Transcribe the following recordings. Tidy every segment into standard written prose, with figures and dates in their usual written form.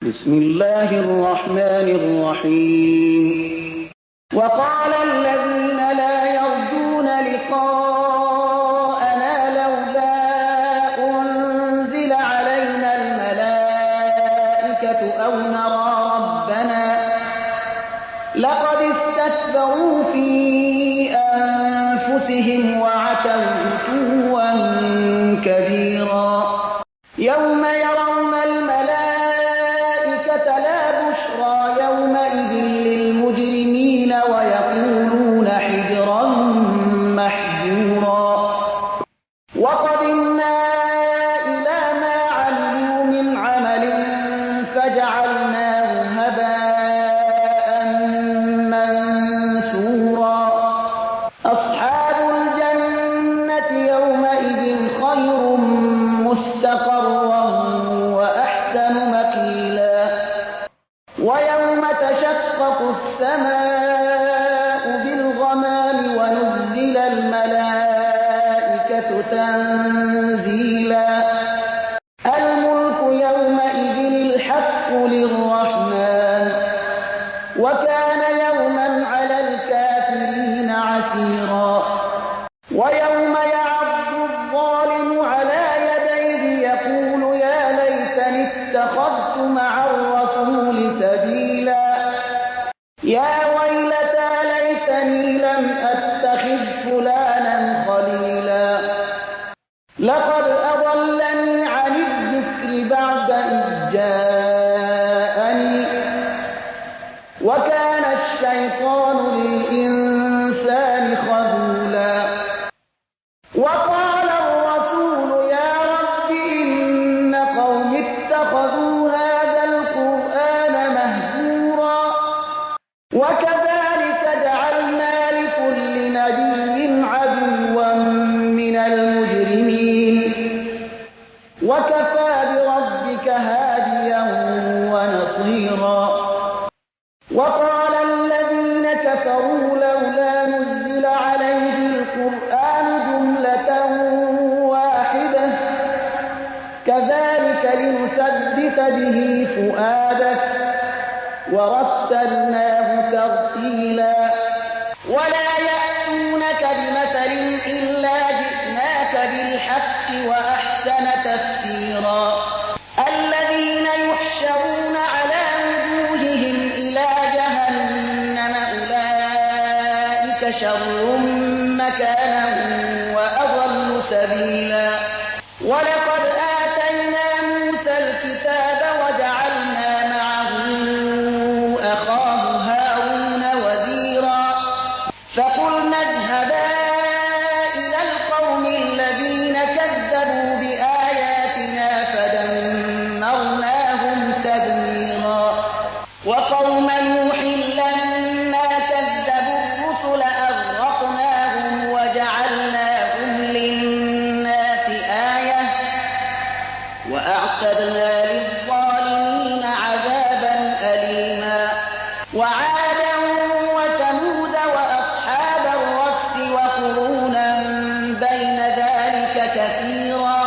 بسم الله الرحمن الرحيم وقال الذين لا يرجون لقاءنا لولا أنزل علينا الملائكة أو نرى ربنا لقد استكبروا في أنفسهم وعتوا عتوا كبيرا يوم يرون الملائكة لا بشرى يومئذ للمجرمين ويقولون حجرا محجورا وقدمنا إلى ما عملوا من عمل فجعلناه هباء منثورا أصحاب الجنة يومئذ خير مستقرا وأحسن مقيلا ويوم تشقق السماء بالغمام ونزل الملائكة تنزيلا الملك يومئذ الحق للرحمن وكان يوما على الكافرين عسيرا ويوم يعض الظالم على يديه يقول يا ليتني اتخذت مع الرسول سبيلا يا ويلتى ليتني لم أتخذ فلانا خليلا لقد أضلني عن الذكر بعد إذ جاءني وكان الشيطان للإنسان خذولا وقال الرسول يا رب إن قوم اتخذوا هذا القرآن مهجورا وكذلك جعلنا لكل نبي عدوا من المجرمين وكفى بربك هاديا ونصيرا وقال الذين كفروا لولا نزل عليه القرآن جملة واحدة كذلك لنثبت به فؤادك ورتلناه ترتيلا ولا يأتونك بمثل إلا جئناك بالحق وأحسن تفسيرا الذين يحشرون على وجوههم إلى جهنم أولئك شر مكانا وأضل سبيلا ولقد آتينا موسى الكتاب وجعلنا معه أخاه هارون وزيرا فقلنا اذهبا إلى القوم الذين كذبوا بآياتنا فدمرناهم تدميرا وقوم نوح لما كذبوا الرسل أغرقناهم وجعلناهم للناس آية وأعتدنا للظالمين عذابا أليما وعادا وثمود وأصحاب الرس وقرونا بين ذلك كثيرا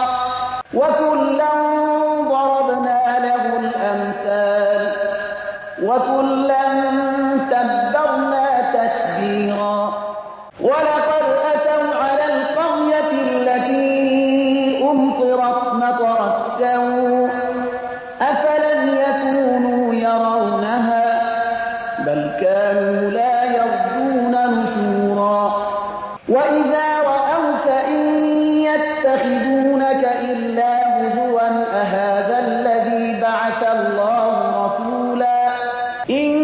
وكلا ضربنا له الأمثال وكلا تبرنا تتبيرا ولقد أتوا على القرية التي أمطرت مطر السوء أفلم يكونوا يرونها بل كانوا لا يرجون نشورا وإذا رأوك إن يتخذونك إلا هزوا أهذا الذي بعث الله رسولا إن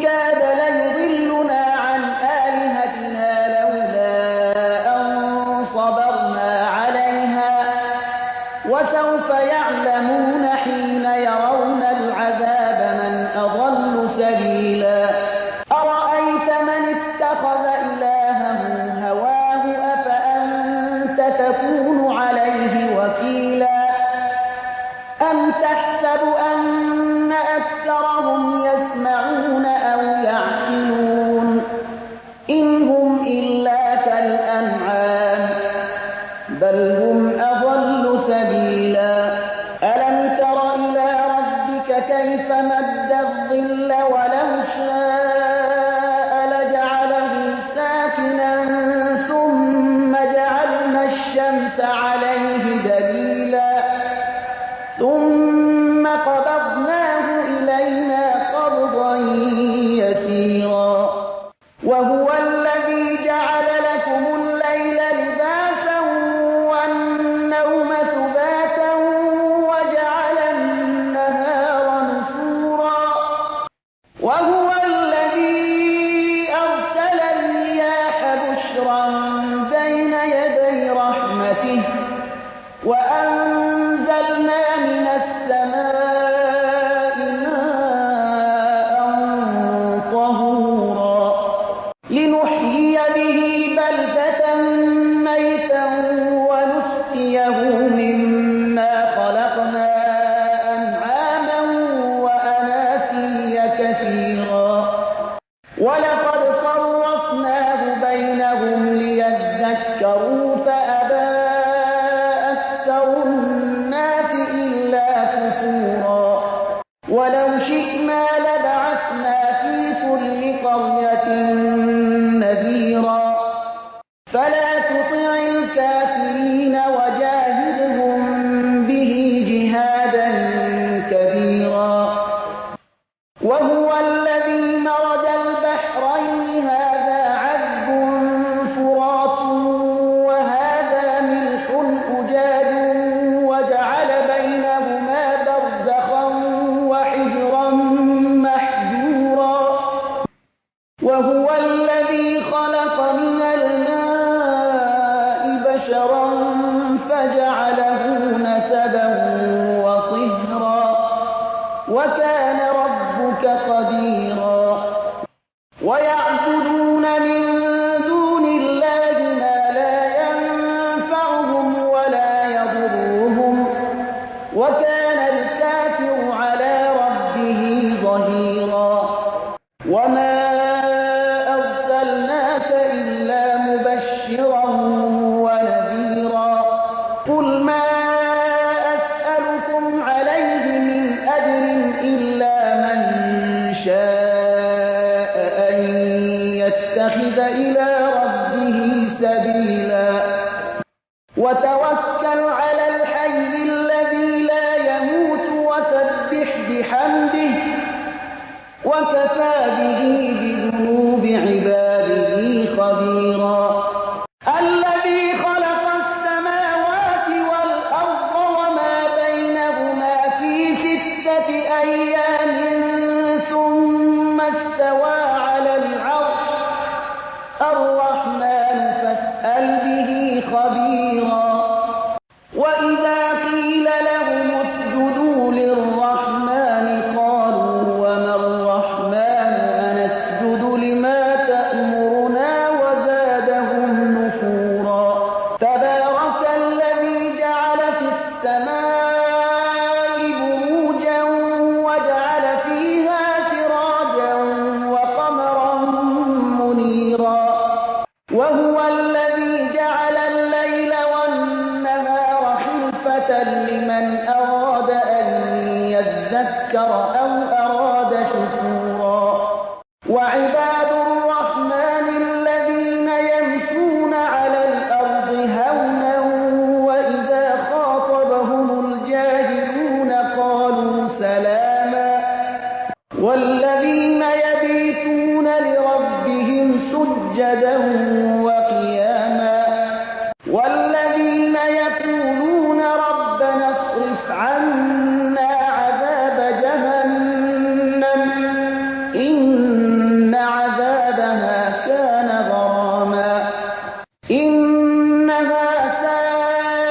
كاد ليضلنا عن آلهتنا لولا أن صبرنا عليها وسوف يعلمون حين يرون العذاب من أضل سبيلا أرأيت من اتخذ إلهه هواه أفأنت تكون عليه وكيلا أم تحسب أن أكثرهم يسمعون أو يعقلون إن هم إلا كالأنعام بل هم أضل سبيلا ألم تر إلى ربك كيف وكان ربك قديرا ويعبدون من دون الله ما لا ينفعهم ولا يضرهم وكان الكافر على ربه ظهيرا وما أرسلناك إلا مبشرا ونذيرا قل ما أسألكم عليه من أجر إلا من شاء أن يتخذ إلى ربه سبيلا وتوكل على الحي الذي لا يموت وسبح بحمده وكفى به بذنوب عباده خبيرا الذي خلق السماوات والأرض وما بينهما في 6 أيام ثم استوى على العرش الرحمن فاسأل به خبيرا وإذا قيل لهم اسجدوا للرحمن قالوا وما الرحمن أنسجد لما تأمرنا وزادهم نفورا تبارك الذي جعل في السماء بروجا وجعل فيها سراجا وقمرا منيرا وهو الذي جعل الليل والنهار خلفة لمن أراد أن يذكر أو أراد شكورا وعباد الرحمن الذين يمشون على الأرض هونا وإذا خاطبهم الجاهلون قالوا سلاما والذين يبيتون لربهم سجدا وقياما والذين يقولون ربنا اصرف عنا عذاب جهنم إن عذابها كان غراما إنها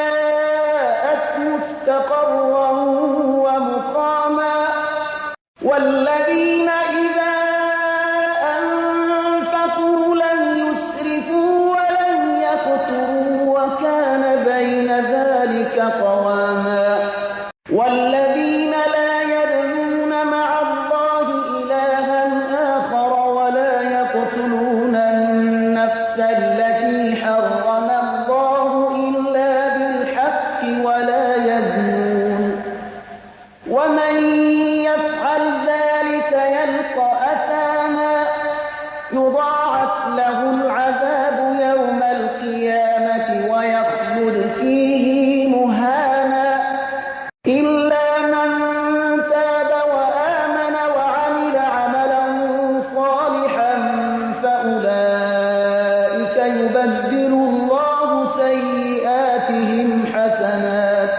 ساءت مستقرا ومقاما والذين إذا أنفقوا لم يسرفوا ولم يقتروا وكان بين ذلك قواما والذين لا يدعون مع الله إلها آخر ولا يقتلون النفس التي حرم الله إلا بالحق ولا يزنون ومن يفعل ذلك يلقى أثاما يضاعف له العذاب يوم القيامة ويخلد فيه مهانا إلا من تاب وآمن وعمل عملا صالحا فأولئك يبدل الله سيئاتهم حسنات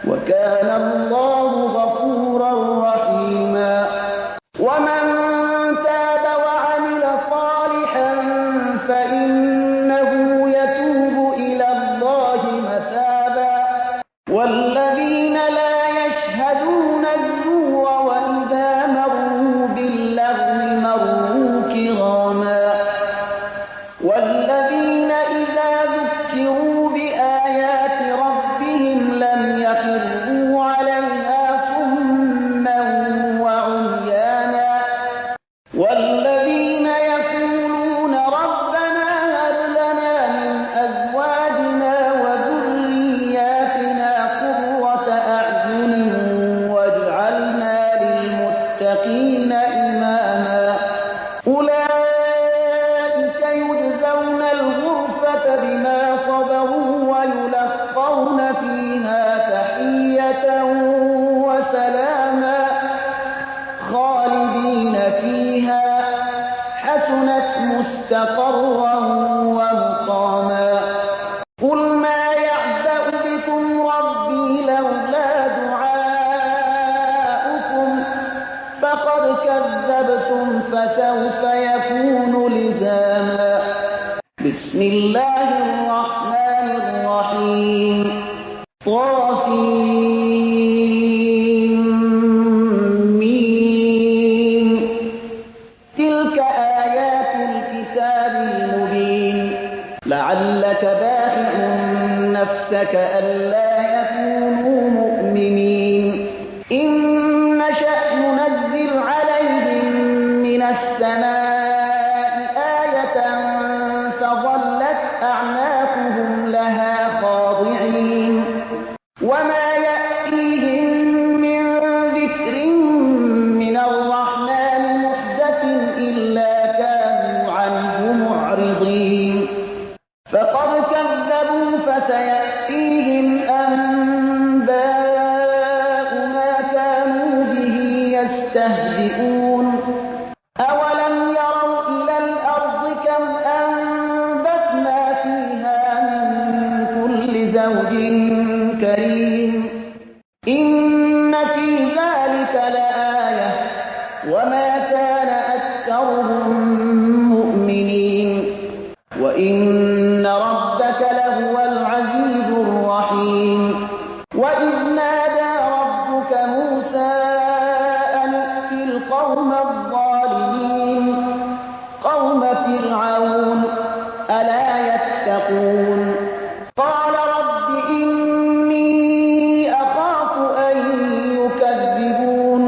وكان الله غفورا رحيما ومن تاب وعمل صالحا فإنه يتوب إلى الله متابا والذين لا يشهدون الزور وإذا مروا باللغو مروا كراما والذين إذا ذكروا بآيات ربهم لم يخروا عليها صما وعميانا والذين يقولون ربنا هب لنا من أزواجنا وذرياتنا قرة أعين واجعلنا للمتقين إماما أولئك يجزون الغرفة بما صبروا ويلقون فيها تحية وسلاما خالدين فيها حسنت مستقرا ومقاما قل ما يعبأ بكم ربي لولا دعاؤكم فقد كذبتم فسوف يكون لزاما بسم الله الرحمن الرحيم طاسيم لك ألا يكونوا مؤمنين إن نشأ ننزل عليهم من السماء آية فظلت أعناقهم لها خاضعين وما يأتيهم من ذكر من الرحمن محدث إلا كانوا عنه معرضين فقد كذبوا فسيأتيهم أنباء ما كانوا به يستهزئون أولم يروا إلى الأرض كم أنبتنا فيها من كل زوج كريم إن في ذلك لآية وما كان أكثرهم مؤمنين وإن ربك لهو العزيز الرحيم وإذ نادى ربك موسى أن ائت القوم الظالمين قوم فرعون ألا يتقون قال رب إني أخاف أن يكذبون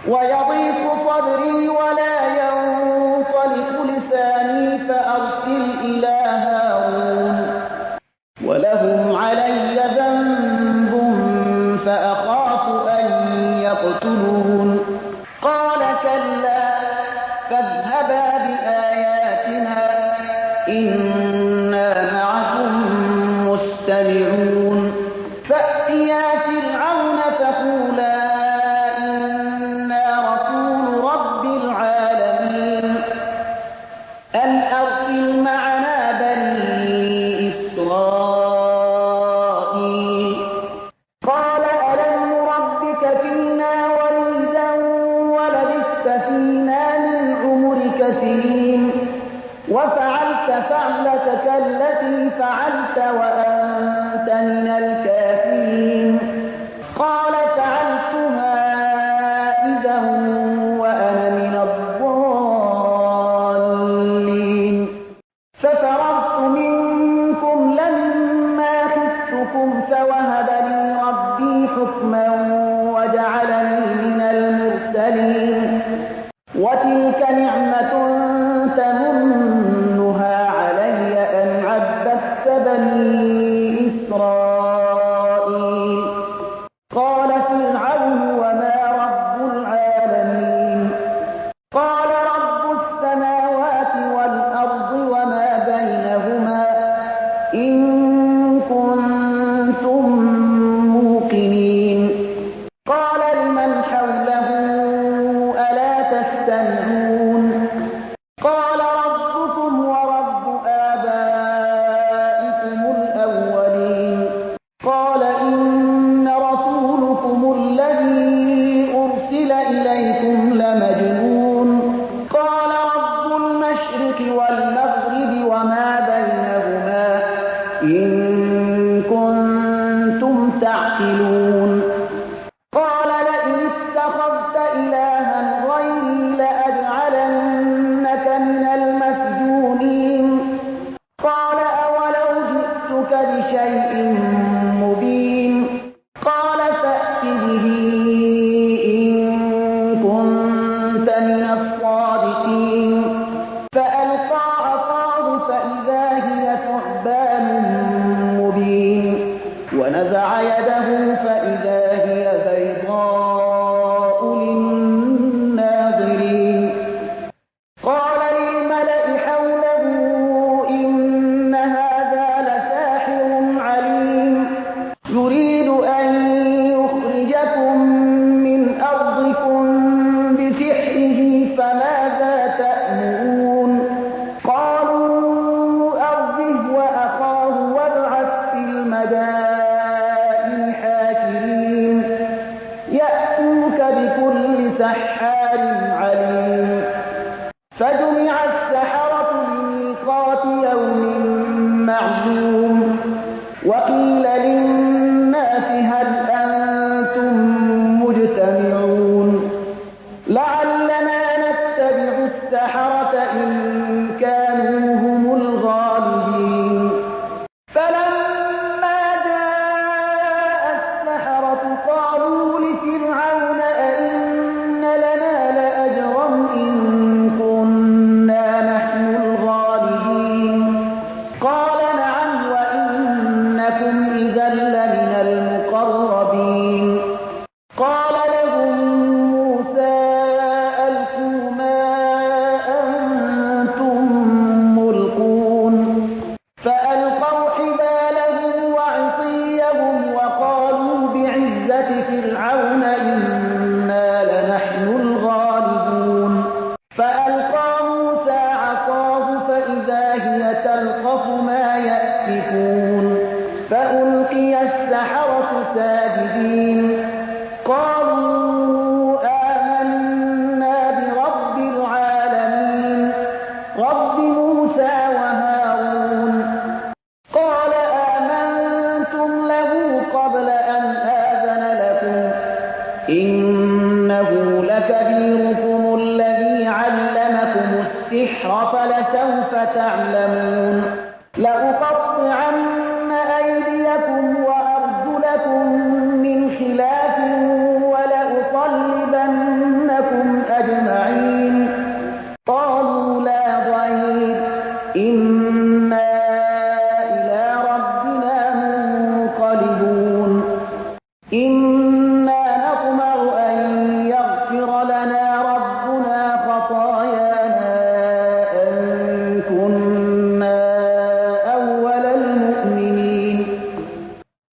ويضيق صدري ولا ينطلق لساني فأرسل إلى هارون ولهم علي ذنب فأخاف أن يقتلون قال كلا فاذهبا بآياتنا إنا معكم مستمعون فأتيا فرعون فقولا إنا رسول رب العالمين أن أرسل معنا بني إسرائيل قال ألم نربك فينا وليدا ولبثت فينا من عمرك سنين وفعلت فعلتك التي فعلت وأنت من الكافرين قال فعلتها إذا وأنا من الضالين ففررت منكم لما خفتكم فوهب لي ربي حكما وجعلني من المرسلين وتلك نعمة تمنها علي أن عبدت بني إسرائيل قال فرعون وما رب العالمين قال رب السماوات والأرض وما بينهما إن كنتم موقنين قال لمن حوله ألا تستمعون قال ربكم ورب آبائكم الأولين قال إن رسولكم الذي أرسل إليكم لمجنون قال رب المشرق والمغرب وما بينهما إن كنتم تعقلون قال لئن اتخذت إلها غيري لأجعلنك من المسجونين قال أولو جئتك بشيء مبين قال فأت به إن كنت من الصادقين فألقى عصاه فإذا هي ثعبان مبين ونزع يده فإذا هي بيضاء للناظرين قال للملأ حوله إن هذا لساحر عليم يريد أن يخرجكم من أرضكم بسحره فماذا تأمرون قالوا أرجه وأخاه وابعث في المدائن حاشرين يأتوك بكل سحار عليم فجمع السحرة لميقات يوم معلوم وقيل للناس هل أنتم مجتمعون لعلنا نتبع السحرة إن كانوا هم الغالبين فلما فرعون إنا لنحن الغالبون فألقى موسى عصاه فإذا هي تلقف ما يأفكون فألقي السحرة ساجدين قالوا آمنا برب العالمين رب موسى وهارون قال آمنتم له قبل أن آذن لكم إنه لكبيركم الذي علمكم السحر فلسوف تعلمون لأقطعن أيديكم وأرجلكم من خلاف ولأصلبنكم أجمعين قالوا لا ضير إنا إلى ربنا منقلبون إنا نطمع أن يغفر لنا ربنا خطايانا أن كنا أول المؤمنين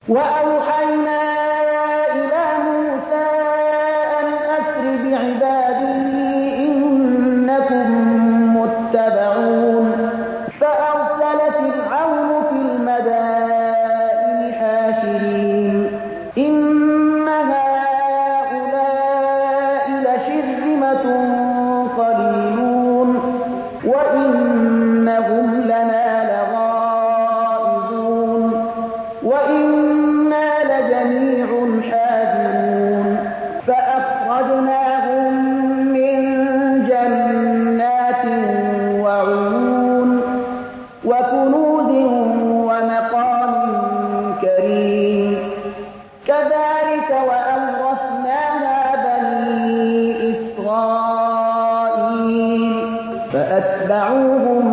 وأوحينا إلى موسى أن أسر بعبادي إنكم متبعون فأرسل فرعون في المدائن حاشرين إن هؤلاء لشرذمة قليلون وإنهم لنا لغائظون وإنا لجميع حاذرون فأخرجناهم من جنات وعيون وكنوز ومقام كريم كذلك وأورثناها بني إسرائيل فأتبعوهم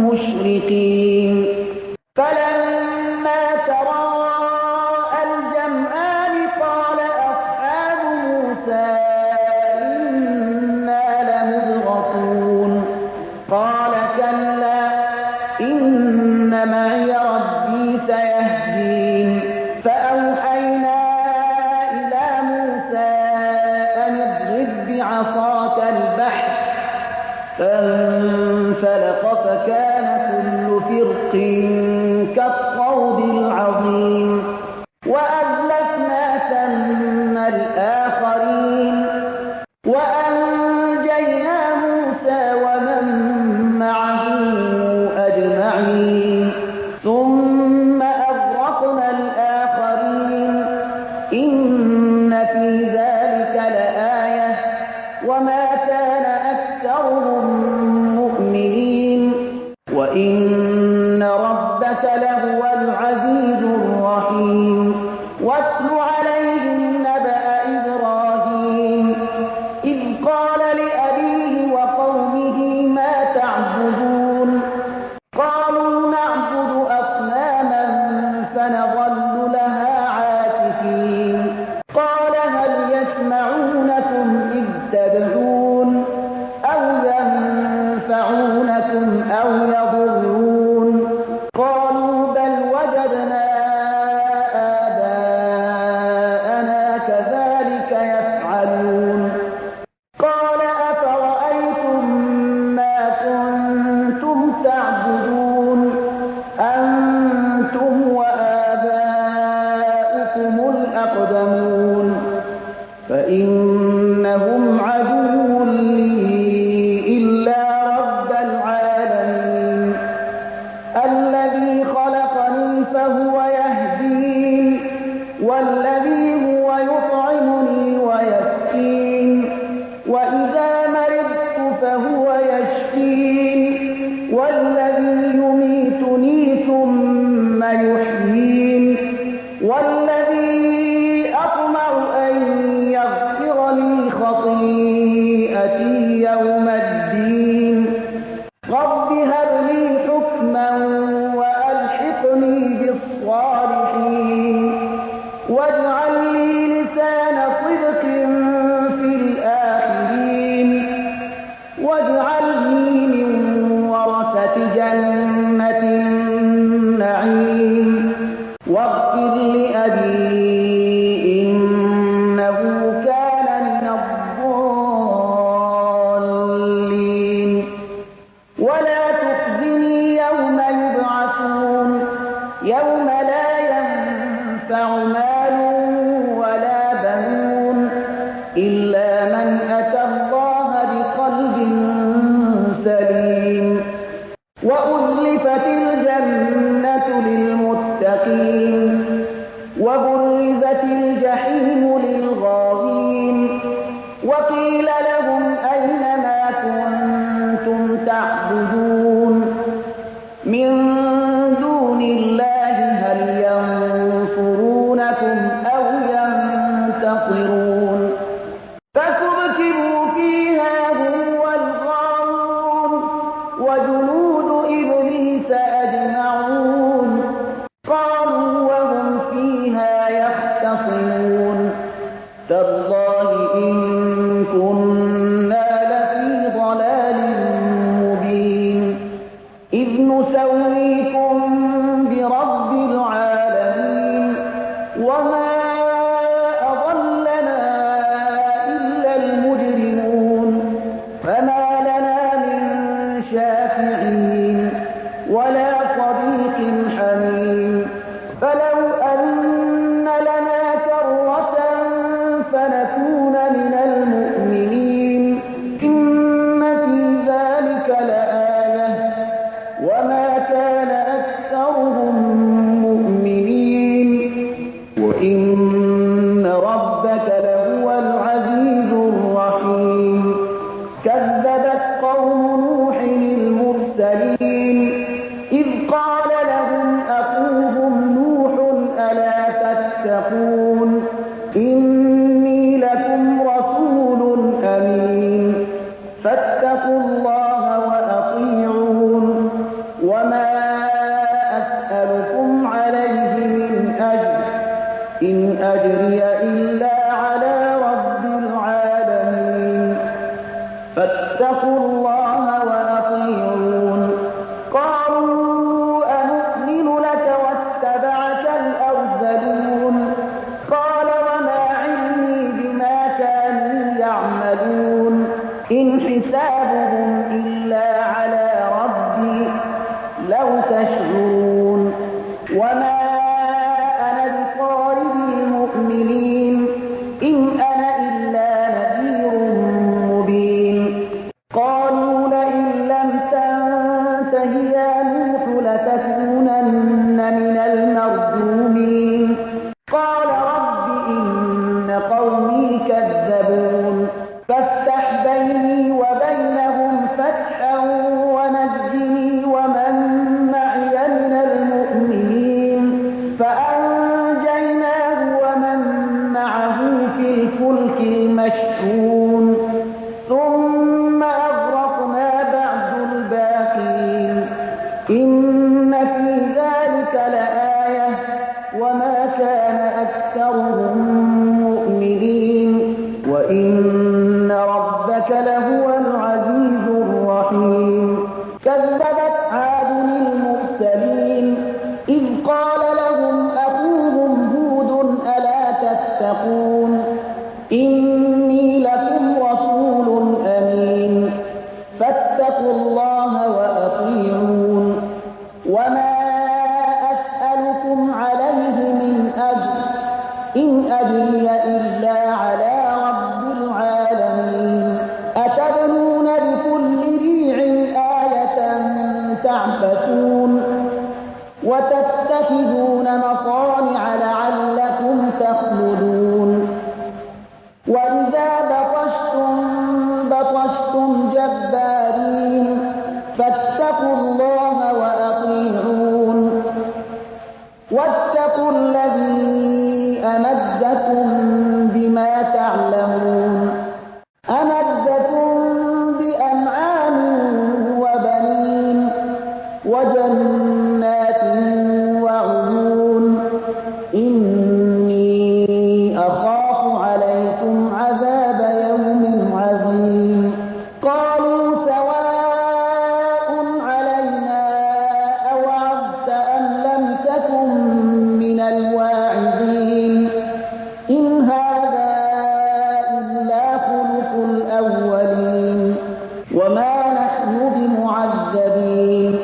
مشرقين فلما تراءى الجمعان قال أصحاب موسى إنا لمدركون قال كلا إن معي ربي سيهدين فأوحينا إلى موسى أن اضرب بعصاك البحر فانفلق فكان كل فرق كالطود العظيم وأزلفنا ثم الآخرين وأنجينا موسى ومن معه أجمعين ثم أغرقنا الآخرين إن في ذلك لآية وما كان أكثرهم مؤمنين وإن ربك لهو العزيز الرحيم واتل عليهم نبأ إبراهيم إذ قال لأبيه وقومه ما تعبدون قالوا نعبد أصناما فنظل لها عاكفين قال هل يسمعونكم إذ تدعون أو ينفعونكم أو يضرون ينتصرون فكبكبوا فيها هم والغاوون وجنود إبليس أجمعون قالوا وهم فيها يختصمون تالله إن كنا لفي ضلال مبين إذ نسويكم برب العالمين وما أضلنا إلا المجرمون فما لنا من شافعين ولا صديق حميم فلو أن لنا كرة فنكون من المؤمنين إن في ذلك لآية وما كان أكثرهم مؤمنين وإن ربك لهو العزيز الرحيم كذبت قوم نوح المرسلين إذ قال لهم أخوهم نوح ألا تتقون إني لكم رسول أمين فاتقوا الله وأطيعون وما أسألكم عليه من أجر إن أجري إلا على رب العالمين فاتقوا الله وأطيعون قالوا أنؤمن لك واتبعك الأرذلون قال وما علمي بما كانوا يعملون إن حسابهم إلا على ربي لو تشعرون وما أنا بطارد المؤمنين إن أنا إلا نذير مبين قالوا لئن لم تنته يا نوح لتكونن من المرجومين قال رب إن قومي كذبون فافتح بيني وبينهم فتحا ونجني ومن معي من المؤمنين فأنجيناه ومن معه في الفلك المشحون ثم أغرقنا بعد الباقين إن في ذلك لآية وما كان أكثرهم مؤمنين وإن ربك لهو العزيز الرحيم كذبت عاد المرسلين إذ قال لهم أخوهم هود ألا تتقون إني لكم رسول أمين فاتقوا الله وأطيعون وما أسألكم عليه من أجر إن أجري إلا على رب العالمين أتبنون بكل ريع آية تعبثون وتتخذون مصانع لعلكم تخلدون وإذا بطشتم جبارين فاتقوا الله وأطيعون واتقوا الذي أمدكم بما تعلمون أمدكم بأنعام وبنين وجنات وعيون إني أخاف عليكم عذاب يوم عظيم قالوا سواء علينا أوعظت أم لم تكن من الواعظين إن هذا إلا خلق الأولين وما نحن بمعذبين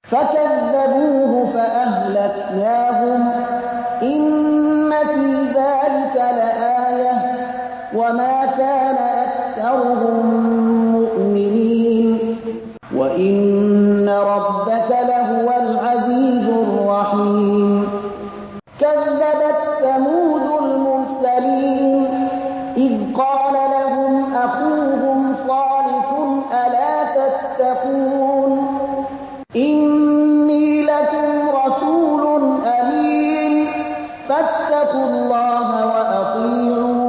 فكذبوه فأهلكناهم إن في ذلك لآية وما كان أكثرهم مؤمنين وإن ربك لهو العزيز الرحيم كذبت ثمود المرسلين إذ قال لهم أخوهم صالح ألا تتقون إني لكم رسول أمين فاتقوا الله وأطيعون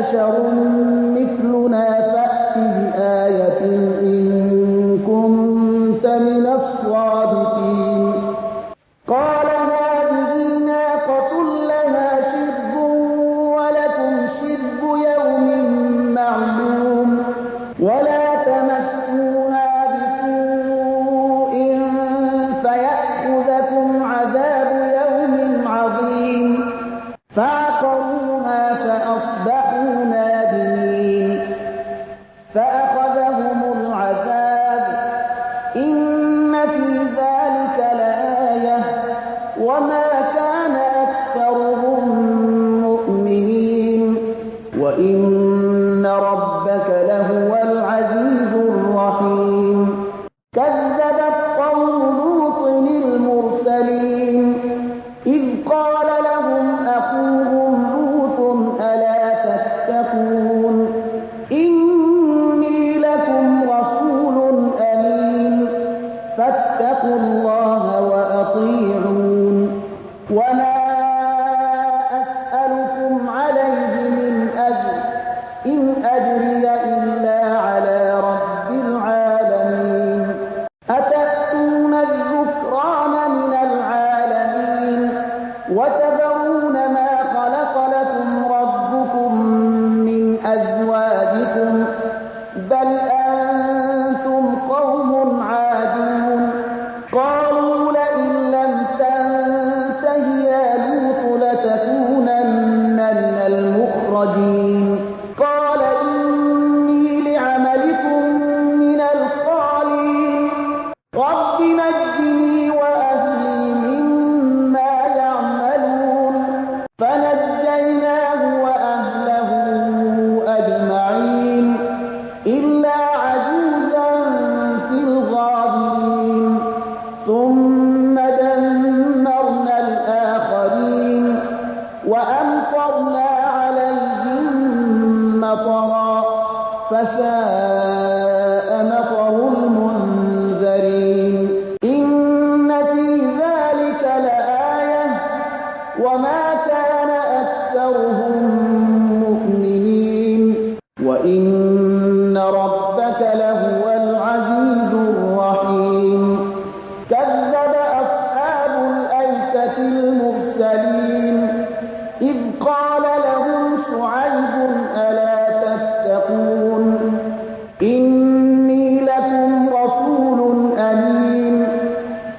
بشر مثلنا فأت بآية إن كنت من الصادقين قال هذه ناقة لها شرب ولكم شرب يوم معلوم ولا تمسوها بسوء فيأخذكم عذاب يوم عظيم فعقروها فأصبحوا نادمين فأخذهم العذاب إن في ذلك لآية وما كان أكثرهم مؤمنين وإن ربك لهو العزيز الرحيم كذبت قوم لوط المرسلين إذ قال لهم أخوهم لوط ألا تتقون إني لكم رسول أمين فاتقوا الله وأطيعون وما أسألكم عليه من أجر إن أجري إلا على رب العالمين أتأتون الذكران من العالمين وتذرون ما خلق لكم ربكم من أزواجكم بل أنتم قوم عادون قالوا لئن لم تنته يا لوط لتكونن من المخرجين قال إني لعملكم من القالين رب نجني وأهلي مما يعملون فنجيناه وأهله أجمعين إلا عجوزا في الغابرين ثم دمرنا الآخرين وأمطرنا عليهم مطرا فساء مطر المنذرين إن في ذلك لآية وما كان أكثرهم مؤمنين وإن ربك لهو العزيز الرحيم كذب أصحاب الأيكة المرسلين إذ قال لهم شعيب ألا تتقون إني لكم رسول أمين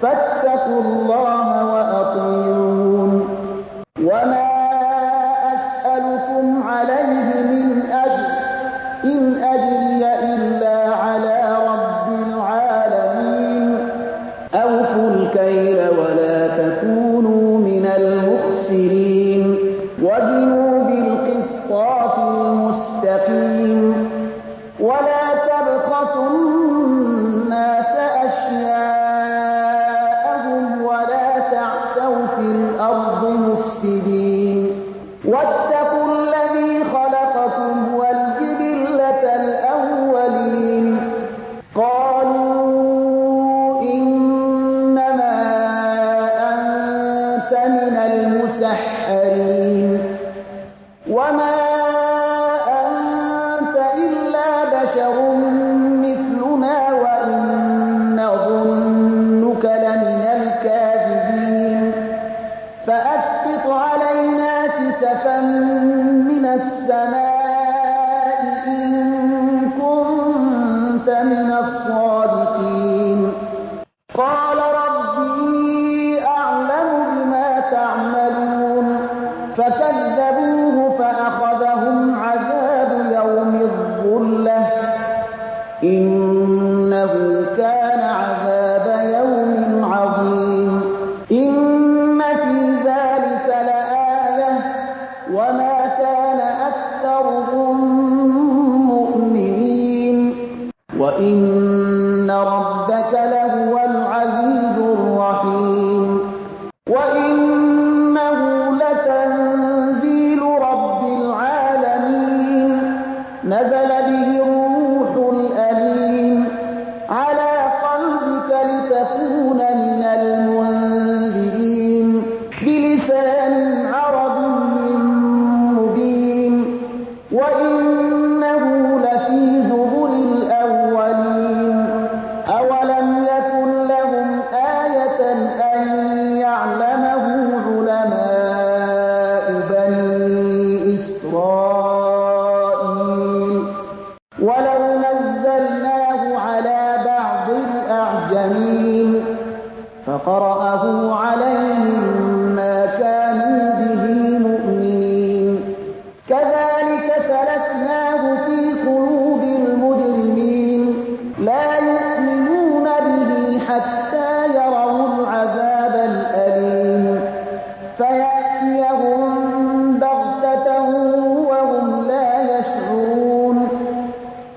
فاتقوا الله وأطيعون وما أسألكم عليه من أجر إن أجري إلا على رب العالمين أوفوا الكيل ولا تكونوا من المخسرين وزنوا بالقسطاس المستقيم ولا تبخسوا الناس أشياءهم ولا تعثوا في الأرض مفسدين واتقوا الذي خلقكم والجبلة الأولين قالوا إنما أنت من المسحرين وما أنت إلا بشر مثلنا وإن نظنك لمن الكاذبين فأسقط علينا كسفا من السماء إن كنت من الصادقين قال ربي أعلم بما تعملون فكذبوه فأخذهم عذاب يوم الظلة إنه كان عذاب يوم عظيم إن في ذلك لآية وما كان أكثرهم مؤمنين وإن ربك لهو العزيز الرحيم وإنه لتنزيل رب العالمين نزل به الروح الأمين على قلبك لتكون من المنذرين بلسان عربي مبين وإن إسرائيل ولو نزلناه على بعض الأعجمين فقرأه عليهم ما كانوا به مؤمنين كذلك سلكناه في قلوب المجرمين لا يؤمنون به حتى يروا العذاب الأليم فيأتيهم بغتة وهم لا يشعرون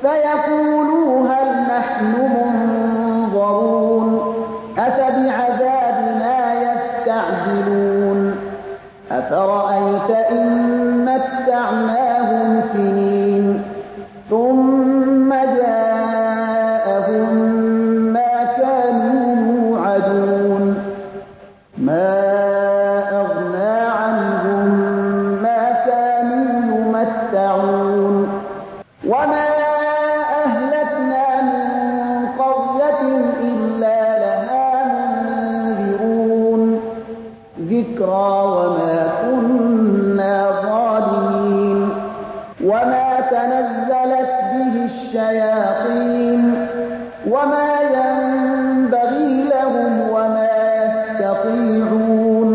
فيقولوا هل نحن منظرون أفبعذابنا يستعجلون أفرأيت إن متعناهم سنين ثم جاءهم ما كانوا يوعدون ما أغنى عنهم ما كانوا يمتعون وما أهلكنا من قرية إلا لها منذرون ذكرى وما كنا ظالمين وما تنزلت به الشياطين وما ينبغي لهم وما يستطيعون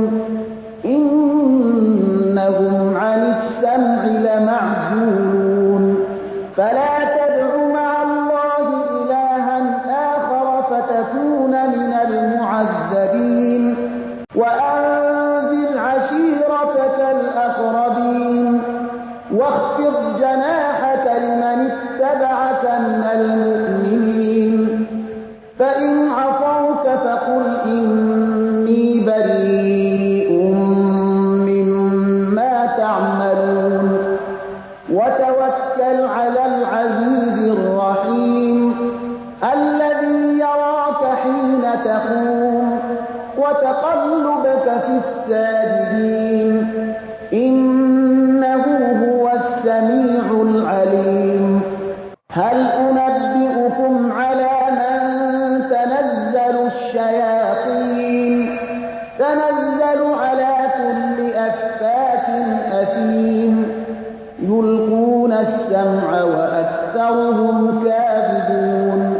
إنهم عن السمع لمعزولون فلا تدع مع الله إلها آخر فتكون من المعذبين وأنذر عشيرتك الأقربين واخفض جناحك لمن اتبعك من المؤمنين فإن عصوك فقل إني بريء مما تعملون وتوكل على العزيز الرحيم الذي يراك حين تقوم وتقلبك في الساجدين إنه هو السميع العليم هل أنبئكم على من تنزل الشياطين تنزل على كل أفاك أثيم يلقون السمع وأكثرهم كاذبون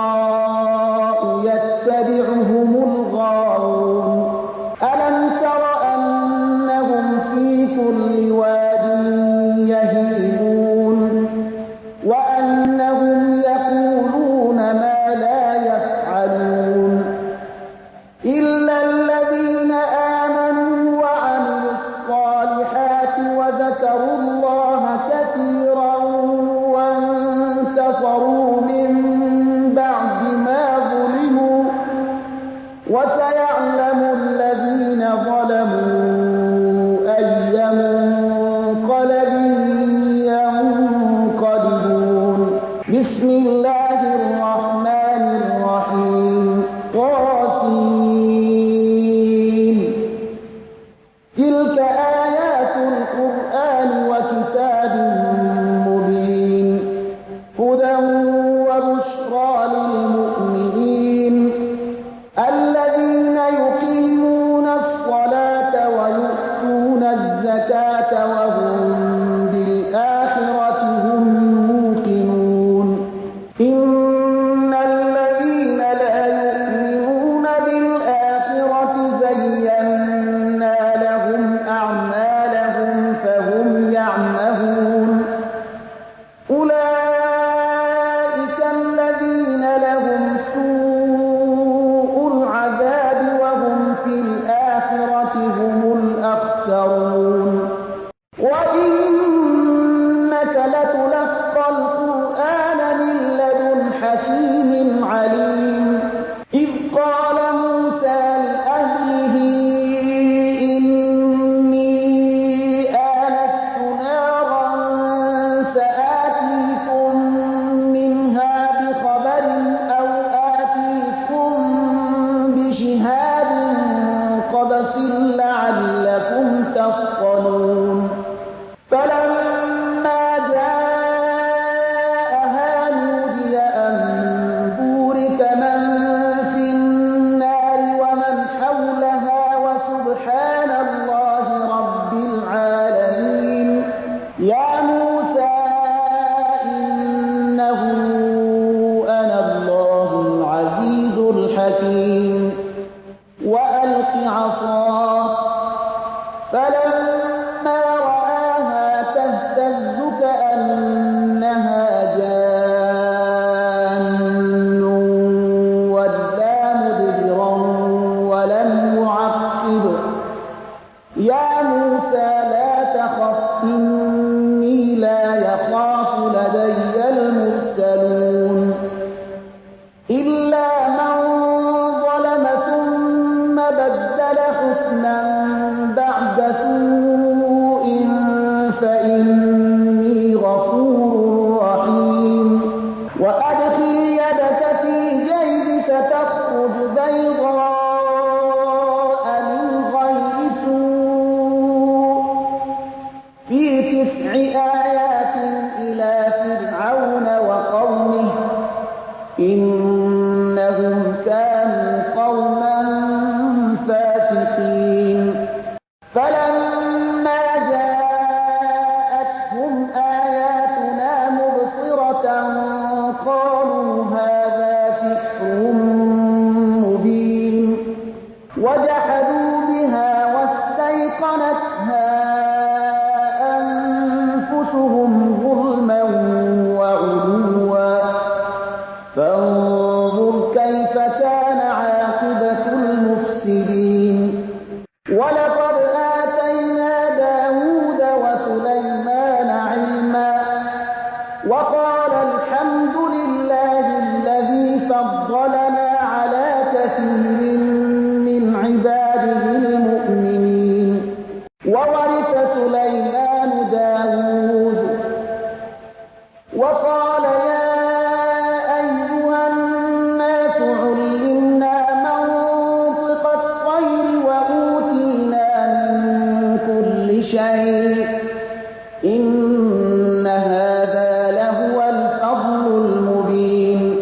والشعراء يتبعهم الغاوون ألم تر أنهم في كل واد يهيمون وأنهم يقولون ما لا يفعلون إلا الذين آمنوا وعملوا الصالحات وذكروا الله كثيرا وانتصروا من بعد ما ظلموا وسيعلم الذين ظلموا أي منقلب ينقلبون بسم الله الرحمن الرحيم طاسين تلك آيات القرآن وكتاب مبين هدى وبشرى للمؤمنين الذين يقيمون الصلاة ويؤتون الزكاة وهم بالآخرة هم يوقنون إن الذين لا يؤمنون بالآخرة زينا لهم أعمالهم فهم يعمهون أولئك الذين لهم سوء العذاب وهم في الآخرة هم الأخسرون وإنك لتلقى القرآن من لدن حكيم عليم إذ قال موسى لأهله إني آنست نارا سآتيكم منها بخبر أو آتيكم بشهاد قبس لعلكم تصطلون فلما جاءها نودي أن بورك من فإني غفور رحيم وأدخل يدك في جيبك تخرج بيضاء من غير سوء في 9 آيات إلى فرعون وقومه إنهم كانوا قوما فاسقين فلما جاءتهم آياتنا مبصرة قالوا هذا سحر مبين وجحدوا بها واستيقنتها أنفسهم ظلما وعلوا فانظر كيف كان عاقبة المفسدين ولقد آتينا داود وسليمان علما وقال الحمد لله الذي فضلنا على كثير من عباده المؤمنين وورث سليمان داود وقال يا أيها الناس علمنا منطق الطير وأوتينا من كل شيء إن هذا لهو الفضل المبين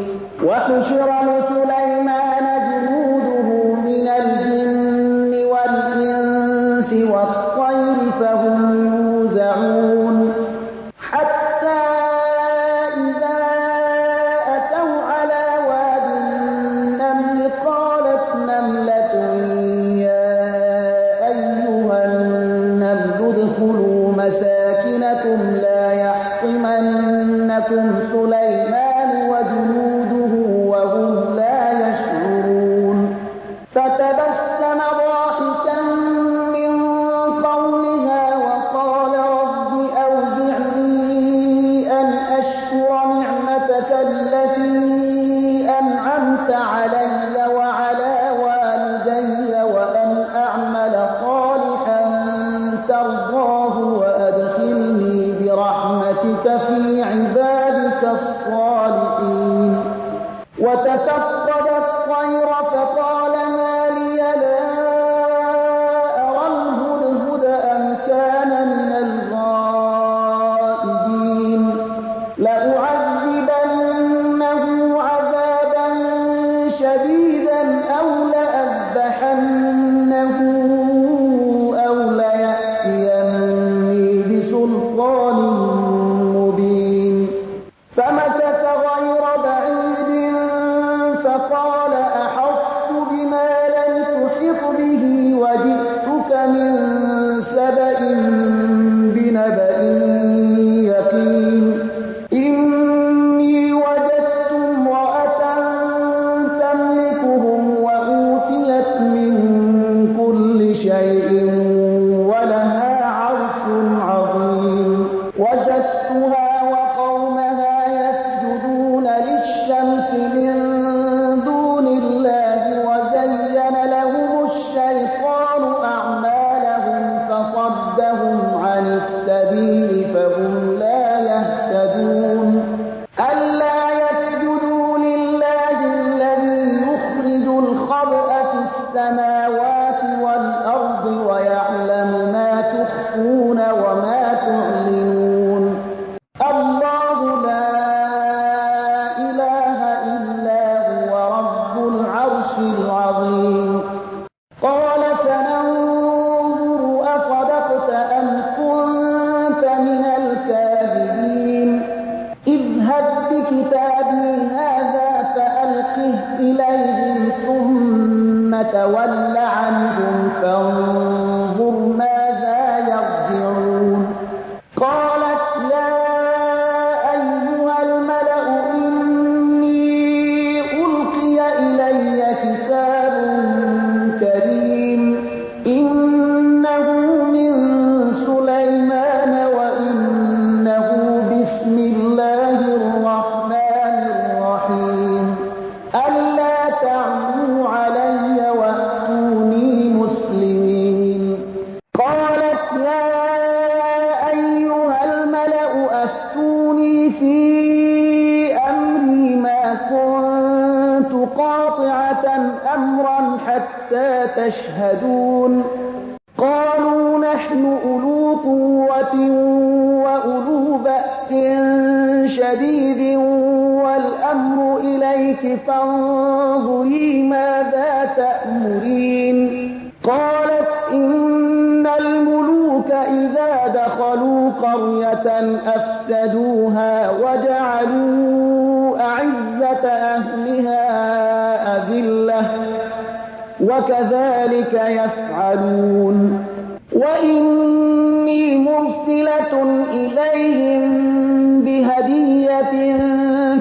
وحشر لسليمان جنوده من الجن والإنس والطير فهم يوزعون حتى إذا أتوا على واد النمل قالت نملة يا أيها النمل ادخلوا مساكنكم لا يحطمنكم سليمان وجنوده وهم لا يشعرون فتبسم ضاحكا من قولها وقال رب أوزعني أن أشكر نعمتك التي أنعمت علي وعلى والدي وأن أعمل صالحا ترضاه وأدخلني برحمتك في عبادك الصالحين وتفقد الطير فقال ما لي لا أرى الهدهد أم كان من الغائبين لأعذبنه عذابا شديدا أو لأذبحنه أو ليأتيني بسلطان مبين فمكث غير بعيد فقال أحطت بما لم تحط به وجئتك من سبأ بنبأ يقين إني وجدت امرأة تملكهم وأوتيت من كل شيء ولها عرش عظيم وجدتها وقومها يسجدون للشمس من دون الله وزين لهم الشيطان أعمالهم فصدهم عن السبيل فهم لا يهتدون ألا يسجدوا لله الذي يخرج الخبأ في السماوات والأرض ويعلم ما تخفون وما تعلنون الله لا إله إلا هو رب العرش العظيم قال سننظر أصدقت أم كنت من الكاذبين تشهدون قالوا نحن أولو قوة وأولو بأس شديد والأمر إليك فانظري ماذا تأمرين قالت إن الملوك إذا دخلوا قرية أفسدوها وجعلوا أعزة أهلها أذلة وكذلك يفعلون وإني مرسلة إليهم بهدية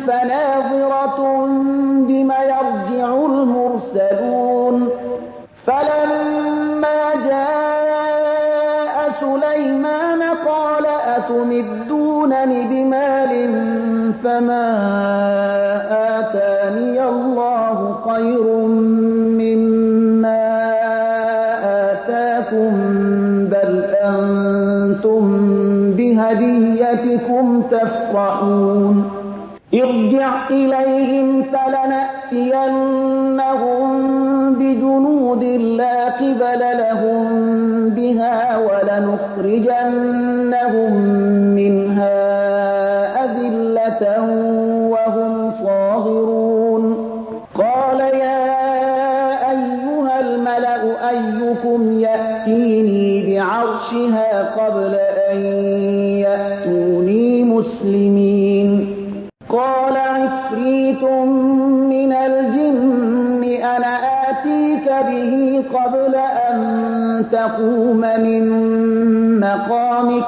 فناظرة بم يرجع المرسلون فلما جاء سليمان قال أتمدونني بمال فما آتاني الله خير مما آتاكم بل أنتم بهديتكم تفرحون ارجع إليهم فلنأتينهم بجنود لا قبل لهم بها ولنخرجنهم منها أذلة وهم صاغرون قال يا أيها الملأ أيكم يأتيني بعرشها قبل أن يأتوني مسلمين قال عفريت من الجن أنا آتيك به قبل أن تقوم من مقامك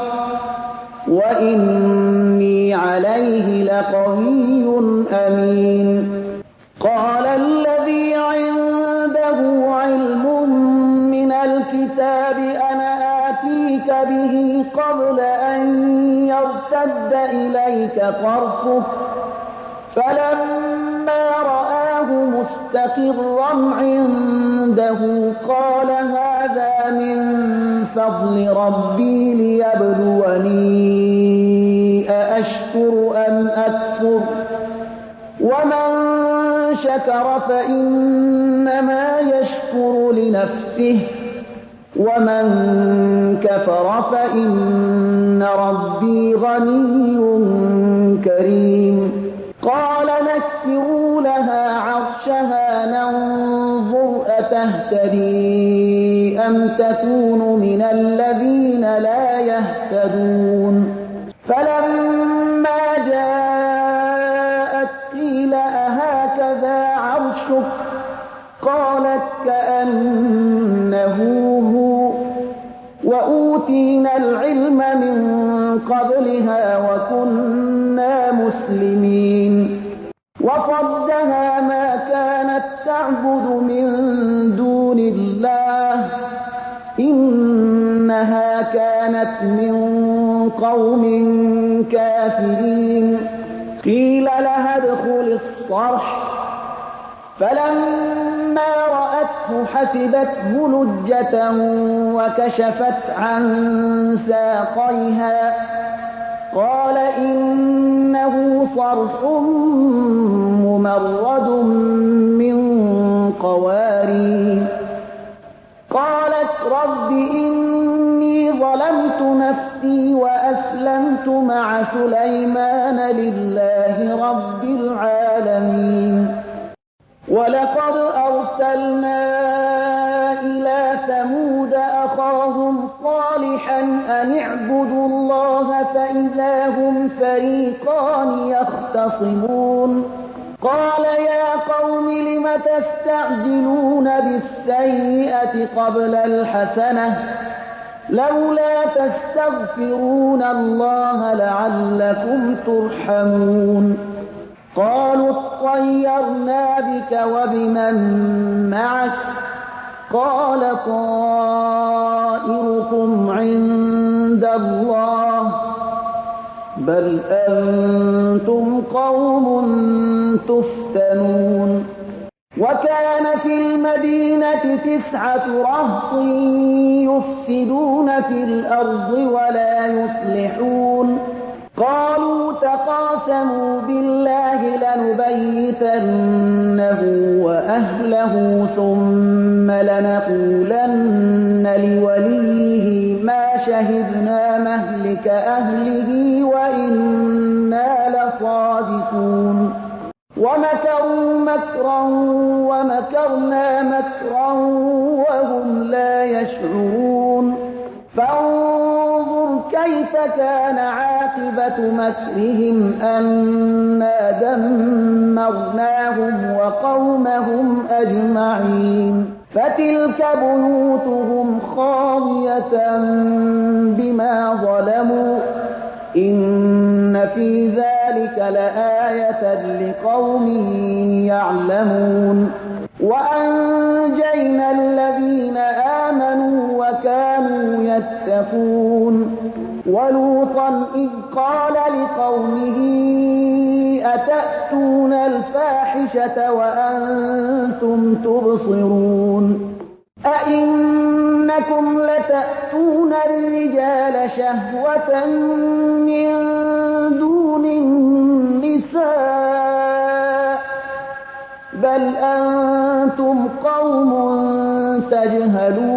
وإني عليه لقوي أمين قال الذي عنده علم من الكتاب أنا آتيك به قبل أن يرتد إليك طرفك فلما رآه مستقرا عنده قال هذا من فضل ربي ليبلوني أأشكر أم أكفر ومن شكر فإنما يشكر لنفسه ومن كفر فإن ربي غني كريم قال نكروا لها عرشها ننظر أتهتدي أم تكون من الذين لا يهتدون فلما جاءت قيل أهكذا عرشك قالت كأنه هو وأوتينا العلم من قبلها وكنا مسلمين وصدها ما كانت تعبد من دون الله إنها كانت من قوم كافرين قيل لها ادخل الصرح فلما رأته حسبته لجة وكشفت عن ساقيها قال إنه صرح ممرد من قوارير قالت رب إني ظلمت نفسي وأسلمت مع سليمان لله رب العالمين ولقد أرسلنا إلى ثمود أخاهم صالحا أن اعبدوا الله فإذا هم فريقان يختصمون قال يا قوم لم تستعجلون بالسيئة قبل الحسنة لولا تستغفرون الله لعلكم ترحمون قالوا اطيرنا بك وبمن معك قال طائركم عند الله بل أنتم قوم تفتنون وكان في المدينة 9 رهط يفسدون في الأرض ولا يصلحون قالوا تقاسموا بالله لنبيتنه وأهله ثم ثم لنقولن لوليه ما شهدنا مهلك أهله وإنا لصادقون ومكروا مكرا ومكرنا مكرا وهم لا يشعرون فانظر كيف كان عاقبة مكرهم أنا دمرناهم وقومهم أجمعين فتلك بيوتهم خاوية بما ظلموا إن في ذلك لآية لقوم يعلمون وأنجينا الذين آمنوا وكانوا يتقون ولوطا إذ قال لقومه أتأتون الفاحشة وأنتم تبصرون أئنكم لتأتون الرجال شهوة من دون النساء بل أنتم قوم تجهلون